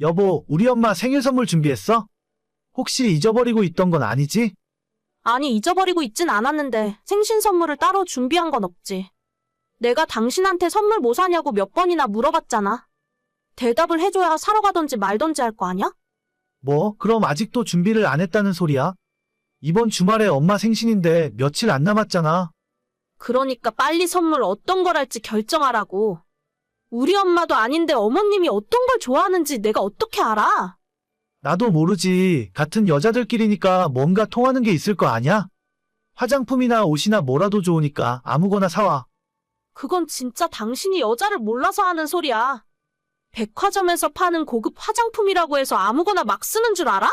여보, 우리 엄마 생일 선물 준비했어? 혹시 잊어버리고 있던 건 아니지? 아니, 잊어버리고 있진 않았는데 생신 선물을 따로 준비한 건 없지. 내가 당신한테 선물 뭐 사냐고 몇 번이나 물어봤잖아. 대답을 해줘야 사러 가던지 말던지 할 거 아냐? 뭐, 그럼 아직도 준비를 안 했다는 소리야? 이번 주말에 엄마 생신인데 며칠 안 남았잖아. 그러니까 빨리 선물 어떤 걸 할지 결정하라고. 우리 엄마도 아닌데 어머님이 어떤 걸 좋아하는지 내가 어떻게 알아? 나도 모르지. 같은 여자들끼리니까 뭔가 통하는 게 있을 거 아냐? 화장품이나 옷이나 뭐라도 좋으니까 아무거나 사와. 그건 진짜 당신이 여자를 몰라서 하는 소리야. 백화점에서 파는 고급 화장품이라고 해서 아무거나 막 쓰는 줄 알아?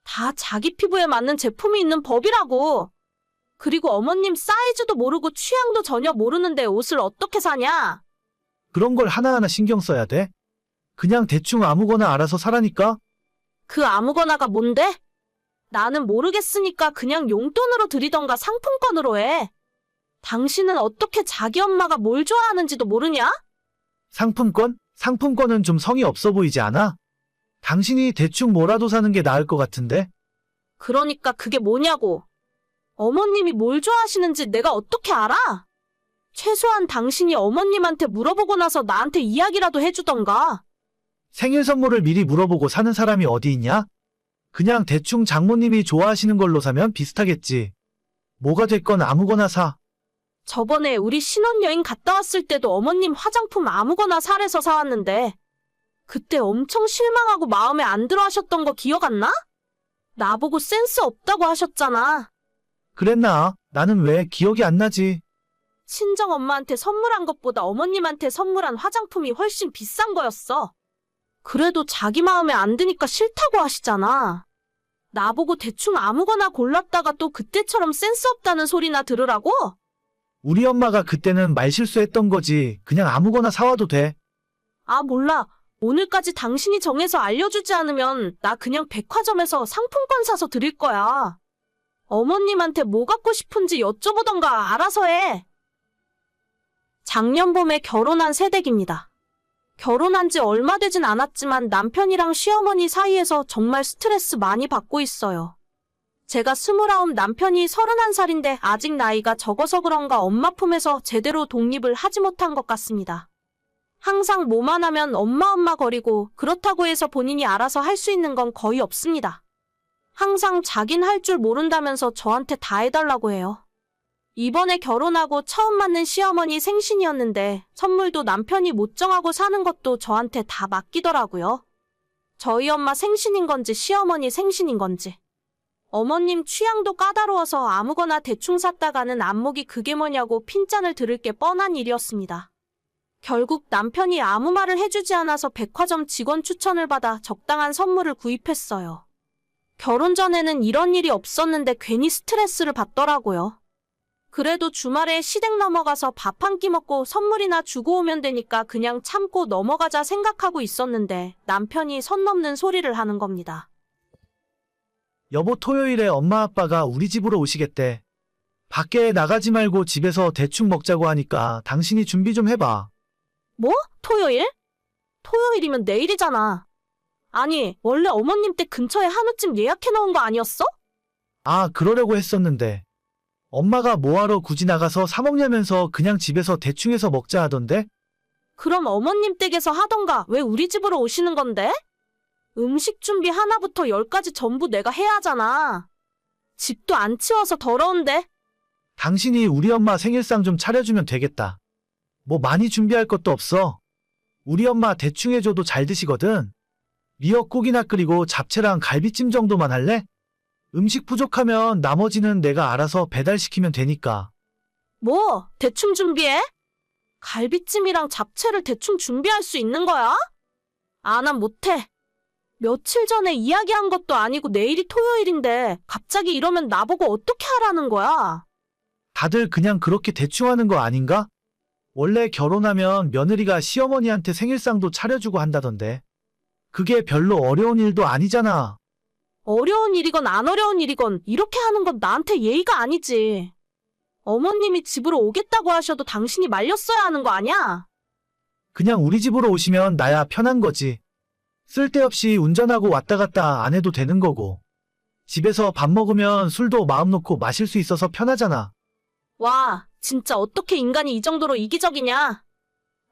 다 자기 피부에 맞는 제품이 있는 법이라고. 그리고 어머님 사이즈도 모르고 취향도 전혀 모르는데 옷을 어떻게 사냐? 그런 걸 하나하나 신경 써야 돼? 그냥 대충 아무거나 알아서 사라니까? 그 아무거나가 뭔데? 나는 모르겠으니까 그냥 용돈으로 드리던가 상품권으로 해. 당신은 어떻게 자기 엄마가 뭘 좋아하는지도 모르냐? 상품권? 상품권은 좀 성의 없어 보이지 않아? 당신이 대충 뭐라도 사는 게 나을 것 같은데? 그러니까 그게 뭐냐고. 어머님이 뭘 좋아하시는지 내가 어떻게 알아? 최소한 당신이 어머님한테 물어보고 나서 나한테 이야기라도 해주던가. 생일 선물을 미리 물어보고 사는 사람이 어디 있냐? 그냥 대충 장모님이 좋아하시는 걸로 사면 비슷하겠지. 뭐가 됐건 아무거나 사. 저번에 우리 신혼여행 갔다 왔을 때도 어머님 화장품 아무거나 사래서 사왔는데 그때 엄청 실망하고 마음에 안 들어 하셨던 거 기억 안 나? 나보고 센스 없다고 하셨잖아. 그랬나? 나는 왜 기억이 안 나지? 친정엄마한테 선물한 것보다 어머님한테 선물한 화장품이 훨씬 비싼 거였어. 그래도 자기 마음에 안 드니까 싫다고 하시잖아. 나보고 대충 아무거나 골랐다가 또 그때처럼 센스 없다는 소리나 들으라고? 우리 엄마가 그때는 말실수했던 거지. 그냥 아무거나 사와도 돼. 아, 몰라. 오늘까지 당신이 정해서 알려주지 않으면 나 그냥 백화점에서 상품권 사서 드릴 거야. 어머님한테 뭐 갖고 싶은지 여쭤보던가 알아서 해. 작년 봄에 결혼한 새댁입니다. 결혼한 지 얼마 되진 않았지만 남편이랑 시어머니 사이에서 정말 스트레스 많이 받고 있어요. 제가 29, 남편이 31살인데 아직 나이가 적어서 그런가 엄마 품에서 제대로 독립을 하지 못한 것 같습니다. 항상 뭐만 하면 엄마 거리고 그렇다고 해서 본인이 알아서 할 수 있는 건 거의 없습니다. 항상 자긴 할 줄 모른다면서 저한테 다 해달라고 해요. 이번에 결혼하고 처음 맞는 시어머니 생신이었는데 선물도 남편이 못 정하고 사는 것도 저한테 다 맡기더라고요. 저희 엄마 생신인 건지 시어머니 생신인 건지. 어머님 취향도 까다로워서 아무거나 대충 샀다가는 안목이 그게 뭐냐고 핀잔을 들을 게 뻔한 일이었습니다. 결국 남편이 아무 말을 해주지 않아서 백화점 직원 추천을 받아 적당한 선물을 구입했어요. 결혼 전에는 이런 일이 없었는데 괜히 스트레스를 받더라고요. 그래도 주말에 시댁 넘어가서 밥 한 끼 먹고 선물이나 주고 오면 되니까 그냥 참고 넘어가자 생각하고 있었는데 남편이 선 넘는 소리를 하는 겁니다. 여보, 토요일에 엄마 아빠가 우리 집으로 오시겠대. 밖에 나가지 말고 집에서 대충 먹자고 하니까 당신이 준비 좀 해봐. 뭐? 토요일? 토요일이면 내일이잖아. 아니, 원래 어머님 댁 근처에 한우집 예약해 놓은 거 아니었어? 아, 그러려고 했었는데. 엄마가 뭐하러 굳이 나가서 사 먹냐면서 그냥 집에서 대충 해서 먹자 하던데? 그럼 어머님 댁에서 하던가 왜 우리 집으로 오시는 건데? 음식 준비 하나부터 10까지 전부 내가 해야 하잖아. 집도 안 치워서 더러운데? 당신이 우리 엄마 생일상 좀 차려주면 되겠다. 뭐 많이 준비할 것도 없어. 우리 엄마 대충 해줘도 잘 드시거든. 미역국이나 끓이고 잡채랑 갈비찜 정도만 할래? 음식 부족하면 나머지는 내가 알아서 배달시키면 되니까. 뭐, 대충 준비해? 갈비찜이랑 잡채를 대충 준비할 수 있는 거야? 아, 난 못해. 며칠 전에 이야기한 것도 아니고 내일이 토요일인데 갑자기 이러면 나보고 어떻게 하라는 거야? 다들 그냥 그렇게 대충 하는 거 아닌가? 원래 결혼하면 며느리가 시어머니한테 생일상도 차려주고 한다던데. 그게 별로 어려운 일도 아니잖아. 어려운 일이건 안 어려운 일이건 이렇게 하는 건 나한테 예의가 아니지. 어머님이 집으로 오겠다고 하셔도 당신이 말렸어야 하는 거 아니야? 그냥 우리 집으로 오시면 나야 편한 거지. 쓸데없이 운전하고 왔다 갔다 안 해도 되는 거고. 집에서 밥 먹으면 술도 마음 놓고 마실 수 있어서 편하잖아. 와, 진짜 어떻게 인간이 이 정도로 이기적이냐?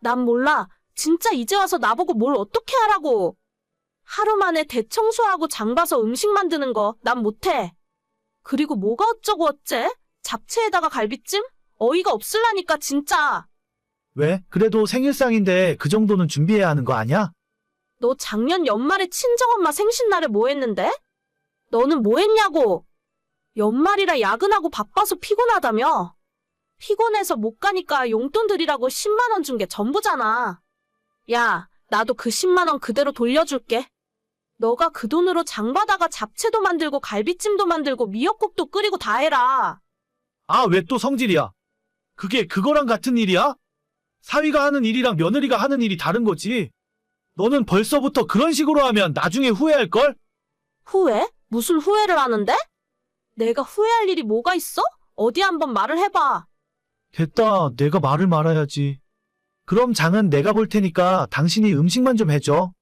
난 몰라. 진짜 이제 와서 나보고 뭘 어떻게 하라고. 하루 만에 대청소하고 장 봐서 음식 만드는 거 난 못해. 그리고 뭐가 어쩌고 어째? 잡채에다가 갈비찜? 어이가 없을라니까 진짜. 왜? 그래도 생일상인데 그 정도는 준비해야 하는 거 아니야? 너 작년 연말에 친정엄마 생신날에 뭐 했는데? 너는 뭐 했냐고. 연말이라 야근하고 바빠서 피곤하다며. 피곤해서 못 가니까 용돈 드리라고 10만 원 준 게 전부잖아. 야, 나도 그 10만 원 그대로 돌려줄게. 너가 그 돈으로 장 봐다가 잡채도 만들고 갈비찜도 만들고 미역국도 끓이고 다 해라. 아, 왜 또 성질이야? 그게 그거랑 같은 일이야? 사위가 하는 일이랑 며느리가 하는 일이 다른 거지. 너는 벌써부터 그런 식으로 하면 나중에 후회할걸? 후회? 무슨 후회를 하는데? 내가 후회할 일이 뭐가 있어? 어디 한번 말을 해봐. 됐다. 내가 말을 말아야지. 그럼 장은 내가 볼 테니까 당신이 음식만 좀 해줘.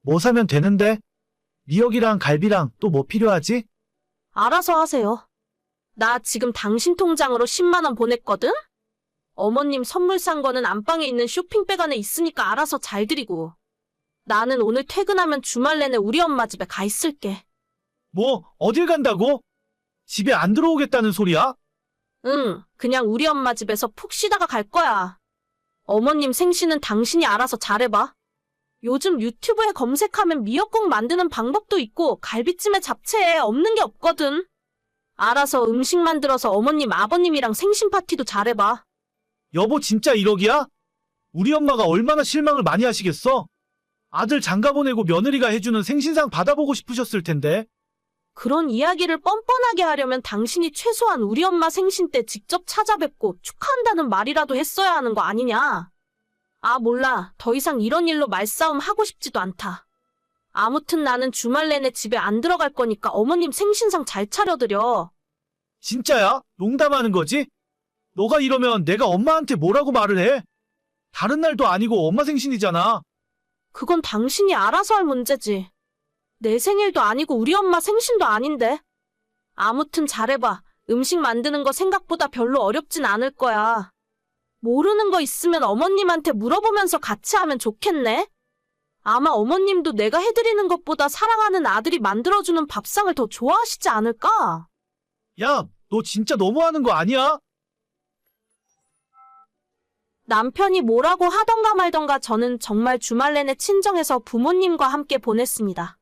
뭐 사면 되는데? 미역이랑 갈비랑 또 뭐 필요하지? 알아서 하세요. 나 지금 당신 통장으로 10만 원 보냈거든? 어머님 선물 산 거는 안방에 있는 쇼핑백 안에 있으니까 알아서 잘 드리고. 나는 오늘 퇴근하면 주말 내내 우리 엄마 집에 가 있을게. 뭐, 어딜 간다고? 집에 안 들어오겠다는 소리야? 응, 그냥 우리 엄마 집에서 푹 쉬다가 갈 거야. 어머님 생신은 당신이 알아서 잘해봐. 요즘 유튜브에 검색하면 미역국 만드는 방법도 있고 갈비찜에 잡채에 없는 게 없거든. 알아서 음식 만들어서 어머님 아버님이랑 생신 파티도 잘해봐. 여보 진짜 1억이야? 우리 엄마가 얼마나 실망을 많이 하시겠어? 아들 장가 보내고 며느리가 해주는 생신상 받아보고 싶으셨을 텐데. 그런 이야기를 뻔뻔하게 하려면 당신이 최소한 우리 엄마 생신 때 직접 찾아뵙고 축하한다는 말이라도 했어야 하는 거 아니냐? 아, 몰라. 더 이상 이런 일로 말싸움 하고 싶지도 않다. 아무튼 나는 주말 내내 집에 안 들어갈 거니까 어머님 생신상 잘 차려드려. 진짜야? 농담하는 거지? 너가 이러면 내가 엄마한테 뭐라고 말을 해? 다른 날도 아니고 엄마 생신이잖아. 그건 당신이 알아서 할 문제지. 내 생일도 아니고 우리 엄마 생신도 아닌데. 아무튼 잘해봐. 음식 만드는 거 생각보다 별로 어렵진 않을 거야. 모르는 거 있으면 어머님한테 물어보면서 같이 하면 좋겠네. 아마 어머님도 내가 해드리는 것보다 사랑하는 아들이 만들어주는 밥상을 더 좋아하시지 않을까? 야, 너 진짜 너무하는 거 아니야? 남편이 뭐라고 하던가 말던가 저는 정말 주말 내내 친정에서 부모님과 함께 보냈습니다.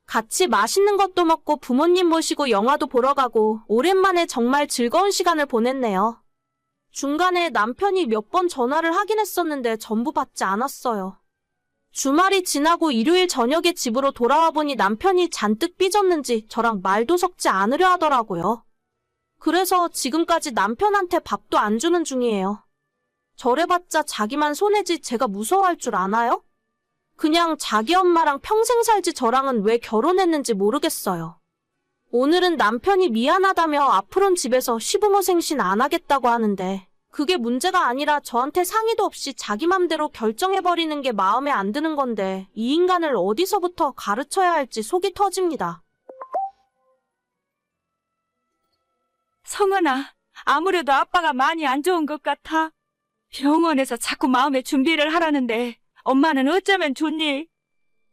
같이 맛있는 것도 먹고 부모님 모시고 영화도 보러 가고 오랜만에 정말 즐거운 시간을 보냈네요. 중간에 남편이 몇 번 전화를 하긴 했었는데 전부 받지 않았어요. 주말이 지나고 일요일 저녁에 집으로 돌아와 보니 남편이 잔뜩 삐졌는지 저랑 말도 섞지 않으려 하더라고요. 그래서 지금까지 남편한테 밥도 안 주는 중이에요. 저래봤자 자기만 손해지 제가 무서워할 줄 아나요? 그냥 자기 엄마랑 평생 살지 저랑은 왜 결혼했는지 모르겠어요. 오늘은 남편이 미안하다며 앞으론 집에서 시부모 생신 안 하겠다고 하는데 그게 문제가 아니라 저한테 상의도 없이 자기 맘대로 결정해버리는 게 마음에 안 드는 건데 이 인간을 어디서부터 가르쳐야 할지 속이 터집니다. 성은아, 아무래도 아빠가 많이 안 좋은 것 같아. 병원에서 자꾸 마음의 준비를 하라는데 엄마는 어쩌면 좋니?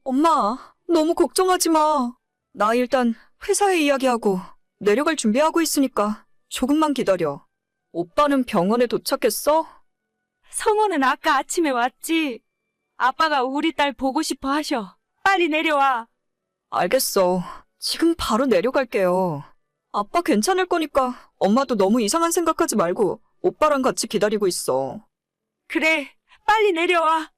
엄마, 너무 걱정하지 마. 나 일단 회사에 이야기하고 내려갈 준비하고 있으니까 조금만 기다려. 오빠는 병원에 도착했어? 성은은 아까 아침에 왔지. 아빠가 우리 딸 보고 싶어 하셔. 빨리 내려와. 알겠어. 지금 바로 내려갈게요. 아빠 괜찮을 거니까 엄마도 너무 이상한 생각하지 말고 오빠랑 같이 기다리고 있어. 그래, 빨리 내려와.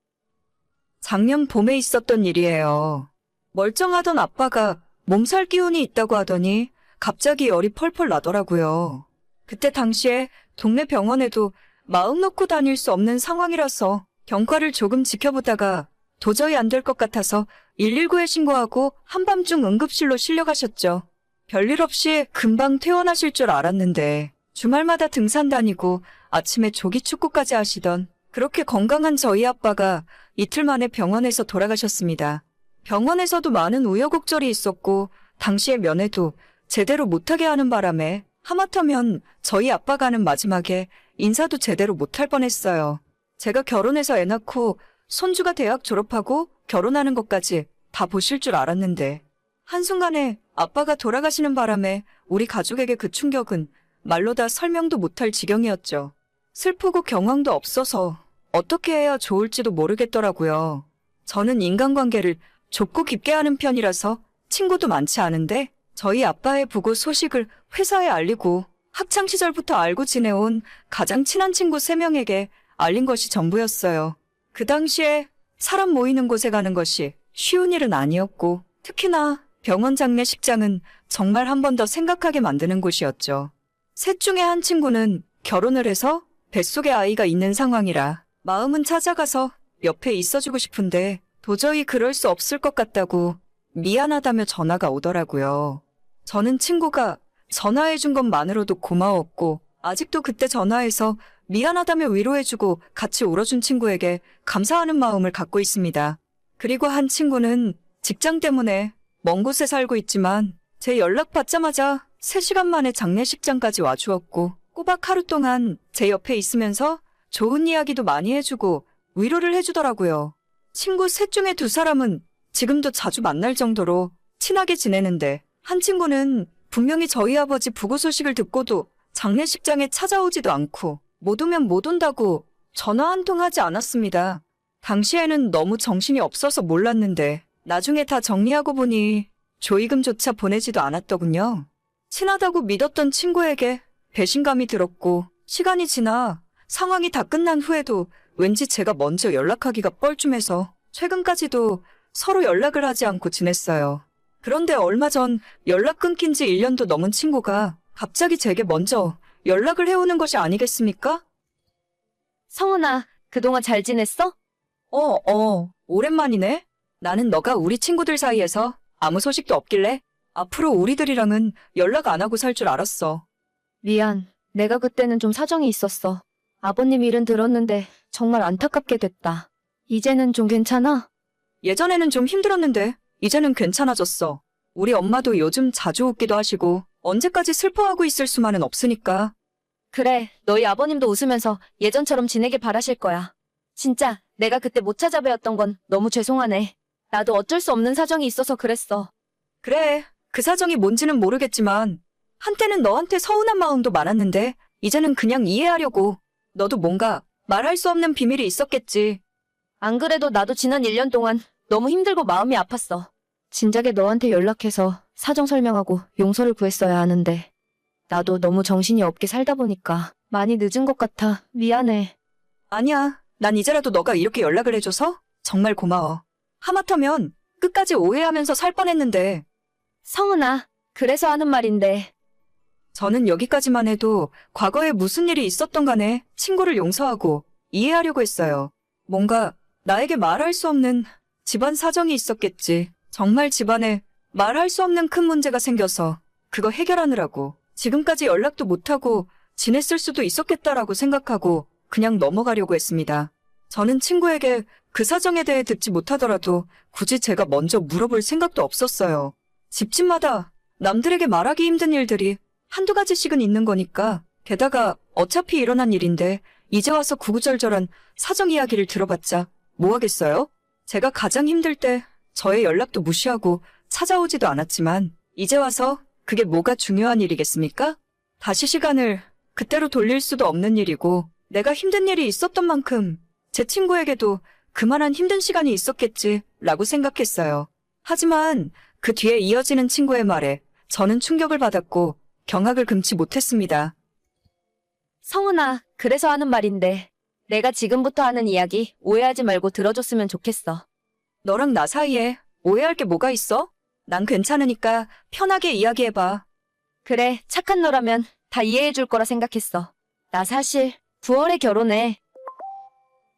작년 봄에 있었던 일이에요. 멀쩡하던 아빠가 몸살 기운이 있다고 하더니 갑자기 열이 펄펄 나더라고요. 그때 당시에 동네 병원에도 마음 놓고 다닐 수 없는 상황이라서 경과를 조금 지켜보다가 도저히 안 될 것 같아서 119에 신고하고 한밤중 응급실로 실려가셨죠. 별일 없이 금방 퇴원하실 줄 알았는데 주말마다 등산 다니고 아침에 조기 축구까지 하시던 그렇게 건강한 저희 아빠가 이틀 만에 병원에서 돌아가셨습니다. 병원에서도 많은 우여곡절이 있었고 당시의 면회도 제대로 못하게 하는 바람에 하마터면 저희 아빠가는 마지막에 인사도 제대로 못할 뻔했어요. 제가 결혼해서 애 낳고 손주가 대학 졸업하고 결혼하는 것까지 다 보실 줄 알았는데 한순간에 아빠가 돌아가시는 바람에 우리 가족에게 그 충격은 말로 다 설명도 못할 지경이었죠. 슬프고 경황도 없어서 어떻게 해야 좋을지도 모르겠더라고요. 저는 인간관계를 좁고 깊게 하는 편이라서 친구도 많지 않은데 저희 아빠의 부고 소식을 회사에 알리고 학창시절부터 알고 지내온 가장 친한 친구 3명에게 알린 것이 전부였어요. 그 당시에 사람 모이는 곳에 가는 것이 쉬운 일은 아니었고 특히나 병원 장례식장은 정말 한 번 더 생각하게 만드는 곳이었죠. 셋 중에 한 친구는 결혼을 해서 뱃속에 아이가 있는 상황이라 마음은 찾아가서 옆에 있어주고 싶은데 도저히 그럴 수 없을 것 같다고 미안하다며 전화가 오더라고요. 저는 친구가 전화해준 것만으로도 고마웠고 아직도 그때 전화해서 미안하다며 위로해주고 같이 울어준 친구에게 감사하는 마음을 갖고 있습니다. 그리고 한 친구는 직장 때문에 먼 곳에 살고 있지만 제 연락 받자마자 3시간 만에 장례식장까지 와주었고 꼬박 하루 동안 제 옆에 있으면서 좋은 이야기도 많이 해주고 위로를 해주더라고요. 친구 셋 중에 2사람은 지금도 자주 만날 정도로 친하게 지내는데 한 친구는 분명히 저희 아버지 부고 소식을 듣고도 장례식장에 찾아오지도 않고 못 오면 못 온다고 전화 한 통 하지 않았습니다. 당시에는 너무 정신이 없어서 몰랐는데 나중에 다 정리하고 보니 조의금조차 보내지도 않았더군요. 친하다고 믿었던 친구에게 배신감이 들었고 시간이 지나 상황이 다 끝난 후에도 왠지 제가 먼저 연락하기가 뻘쭘해서 최근까지도 서로 연락을 하지 않고 지냈어요. 그런데 얼마 전 연락 끊긴 지 1년도 넘은 친구가 갑자기 제게 먼저 연락을 해오는 것이 아니겠습니까? 성은아, 그동안 잘 지냈어? 오랜만이네. 나는 너가 우리 친구들 사이에서 아무 소식도 없길래 앞으로 우리들이랑은 연락 안 하고 살 줄 알았어. 미안. 내가 그때는 좀 사정이 있었어. 아버님 일은 들었는데 정말 안타깝게 됐다. 이제는 좀 괜찮아? 예전에는 좀 힘들었는데 이제는 괜찮아졌어. 우리 엄마도 요즘 자주 웃기도 하시고 언제까지 슬퍼하고 있을 수만은 없으니까. 그래, 너희 아버님도 웃으면서 예전처럼 지내길 바라실 거야. 진짜 내가 그때 못 찾아뵈었던 건 너무 죄송하네. 나도 어쩔 수 없는 사정이 있어서 그랬어. 그래, 그 사정이 뭔지는 모르겠지만 한때는 너한테 서운한 마음도 많았는데 이제는 그냥 이해하려고. 너도 뭔가 말할 수 없는 비밀이 있었겠지. 안 그래도 나도 지난 1년 동안 너무 힘들고 마음이 아팠어. 진작에 너한테 연락해서 사정 설명하고 용서를 구했어야 하는데 나도 너무 정신이 없게 살다 보니까 많이 늦은 것 같아. 미안해. 아니야, 난 이제라도 너가 이렇게 연락을 해줘서 정말 고마워. 하마터면 끝까지 오해하면서 살 뻔했는데. 성은아, 그래서 하는 말인데 저는 여기까지만 해도 과거에 무슨 일이 있었던 간에 친구를 용서하고 이해하려고 했어요. 뭔가 나에게 말할 수 없는 집안 사정이 있었겠지. 정말 집안에 말할 수 없는 큰 문제가 생겨서 그거 해결하느라고 지금까지 연락도 못하고 지냈을 수도 있었겠다라고 생각하고 그냥 넘어가려고 했습니다. 저는 친구에게 그 사정에 대해 듣지 못하더라도 굳이 제가 먼저 물어볼 생각도 없었어요. 집집마다 남들에게 말하기 힘든 일들이 한두 가지씩은 있는 거니까 게다가 어차피 일어난 일인데 이제 와서 구구절절한 사정 이야기를 들어봤자 뭐 하겠어요? 제가 가장 힘들 때 저의 연락도 무시하고 찾아오지도 않았지만 이제 와서 그게 뭐가 중요한 일이겠습니까? 다시 시간을 그때로 돌릴 수도 없는 일이고 내가 힘든 일이 있었던 만큼 제 친구에게도 그만한 힘든 시간이 있었겠지라고 생각했어요. 하지만 그 뒤에 이어지는 친구의 말에 저는 충격을 받았고 경악을 금치 못했습니다. 성은아, 그래서 하는 말인데 내가 지금부터 하는 이야기 오해하지 말고 들어줬으면 좋겠어. 너랑 나 사이에 오해할 게 뭐가 있어? 난 괜찮으니까 편하게 이야기해봐. 그래, 착한 너라면 다 이해해줄 거라 생각했어. 나 사실 9월에 결혼해.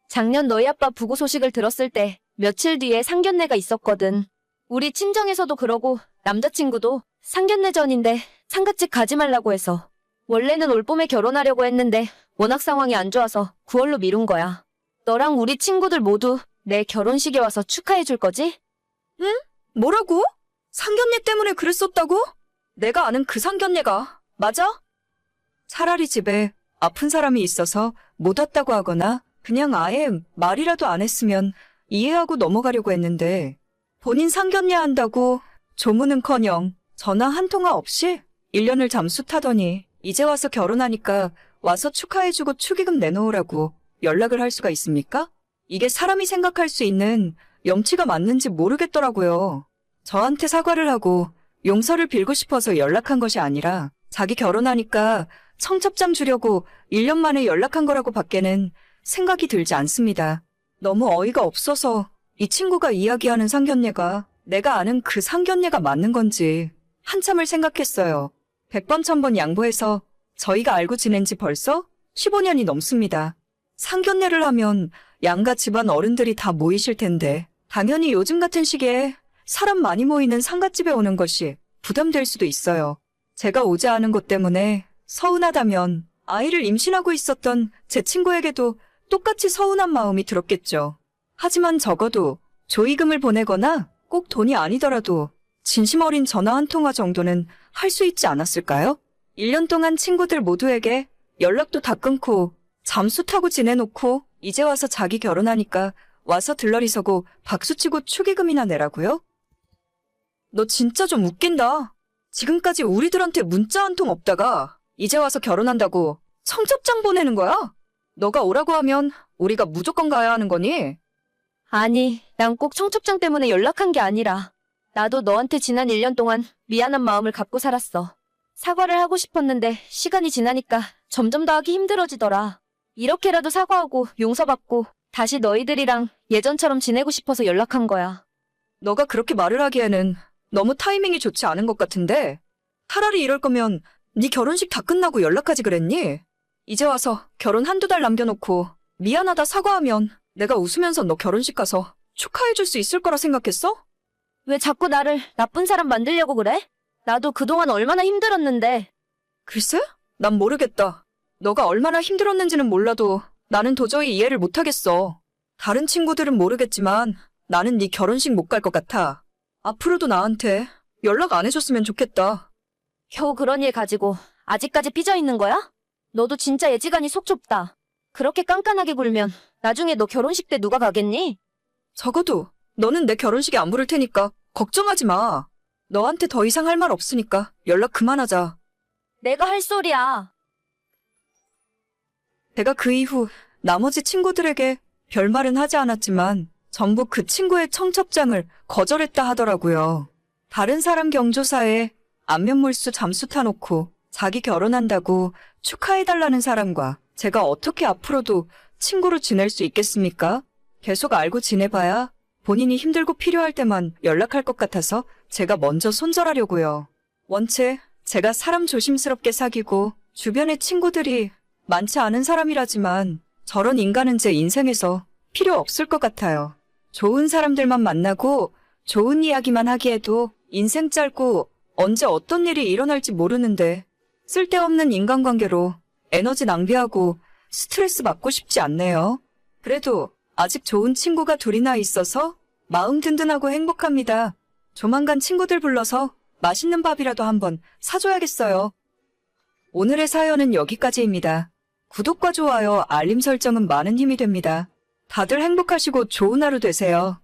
작년 너희 아빠 부고 소식을 들었을 때 며칠 뒤에 상견례가 있었거든. 우리 친정에서도 그러고 남자친구도 상견례 전인데 상갓집 가지 말라고 해서. 원래는 올봄에 결혼하려고 했는데 워낙 상황이 안 좋아서 9월로 미룬 거야. 너랑 우리 친구들 모두 내 결혼식에 와서 축하해줄 거지? 뭐라고? 상견례 때문에 그랬었다고? 내가 아는 그 상견례가 맞아? 차라리 집에 아픈 사람이 있어서 못 왔다고 하거나 그냥 아예 말이라도 안 했으면 이해하고 넘어가려고 했는데 본인 상견례 한다고 조문은커녕 전화 한 통화 없이 1년을 잠수 타더니 이제 와서 결혼하니까 와서 축하해주고 축의금 내놓으라고 연락을 할 수가 있습니까? 이게 사람이 생각할 수 있는 염치가 맞는지 모르겠더라고요. 저한테 사과를 하고 용서를 빌고 싶어서 연락한 것이 아니라 자기 결혼하니까 청첩장 주려고 1년 만에 연락한 거라고 밖에는 생각이 들지 않습니다. 너무 어이가 없어서 이 친구가 이야기하는 상견례가 내가 아는 그 상견례가 맞는 건지 한참을 생각했어요. 100번 1000번 양보해서 저희가 알고 지낸 지 벌써 15년이 넘습니다. 상견례를 하면 양가 집안 어른들이 다 모이실 텐데 당연히 요즘 같은 시기에 사람 많이 모이는 상갓집에 오는 것이 부담될 수도 있어요. 제가 오지 않은 것 때문에 서운하다면 아이를 임신하고 있었던 제 친구에게도 똑같이 서운한 마음이 들었겠죠. 하지만 적어도 조의금을 보내거나 꼭 돈이 아니더라도 진심 어린 전화 한 통화 정도는 할 수 있지 않았을까요? 1년 동안 친구들 모두에게 연락도 다 끊고 잠수 타고 지내놓고 이제 와서 자기 결혼하니까 와서 들러리서고 박수치고 축의금이나 내라고요? 너 진짜 좀 웃긴다. 지금까지 우리들한테 문자 한 통 없다가 이제 와서 결혼한다고 청첩장 보내는 거야? 너가 오라고 하면 우리가 무조건 가야 하는 거니? 아니, 난 꼭 청첩장 때문에 연락한 게 아니라 나도 너한테 지난 1년 동안 미안한 마음을 갖고 살았어. 사과를 하고 싶었는데 시간이 지나니까 점점 더 하기 힘들어지더라. 이렇게라도 사과하고 용서받고 다시 너희들이랑 예전처럼 지내고 싶어서 연락한 거야. 너가 그렇게 말을 하기에는 너무 타이밍이 좋지 않은 것 같은데 차라리 이럴 거면 네 결혼식 다 끝나고 연락하지 그랬니? 이제 와서 결혼 한두 달 남겨놓고 미안하다 사과하면 내가 웃으면서 너 결혼식 가서 축하해줄 수 있을 거라 생각했어? 왜 자꾸 나를 나쁜 사람 만들려고 그래? 나도 그동안 얼마나 힘들었는데. 글쎄? 난 모르겠다. 너가 얼마나 힘들었는지는 몰라도 나는 도저히 이해를 못하겠어. 다른 친구들은 모르겠지만 나는 네 결혼식 못 갈 것 같아. 앞으로도 나한테 연락 안 해줬으면 좋겠다. 겨우 그런 일 가지고 아직까지 삐져 있는 거야? 너도 진짜 애지간히 속 좁다. 그렇게 깐깐하게 굴면 나중에 너 결혼식 때 누가 가겠니? 적어도 너는 내 결혼식에 안 부를 테니까 걱정하지 마. 너한테 더 이상 할 말 없으니까 연락 그만하자. 내가 할 소리야. 내가 그 이후 나머지 친구들에게 별말은 하지 않았지만 전부 그 친구의 청첩장을 거절했다 하더라고요. 다른 사람 경조사에 안면몰수 잠수 타놓고 자기 결혼한다고 축하해달라는 사람과 제가 어떻게 앞으로도 친구로 지낼 수 있겠습니까? 계속 알고 지내봐야 본인이 힘들고 필요할 때만 연락할 것 같아서 제가 먼저 손절하려고요. 원체 제가 사람 조심스럽게 사귀고 주변에 친구들이 많지 않은 사람이라지만 저런 인간은 제 인생에서 필요 없을 것 같아요. 좋은 사람들만 만나고 좋은 이야기만 하기에도 인생 짧고 언제 어떤 일이 일어날지 모르는데 쓸데없는 인간관계로 에너지 낭비하고 스트레스 받고 싶지 않네요. 그래도 아직 좋은 친구가 둘이나 있어서 마음 든든하고 행복합니다. 조만간 친구들 불러서 맛있는 밥이라도 한번 사줘야겠어요. 오늘의 사연은 여기까지입니다. 구독과 좋아요, 알림 설정은 많은 힘이 됩니다. 다들 행복하시고 좋은 하루 되세요.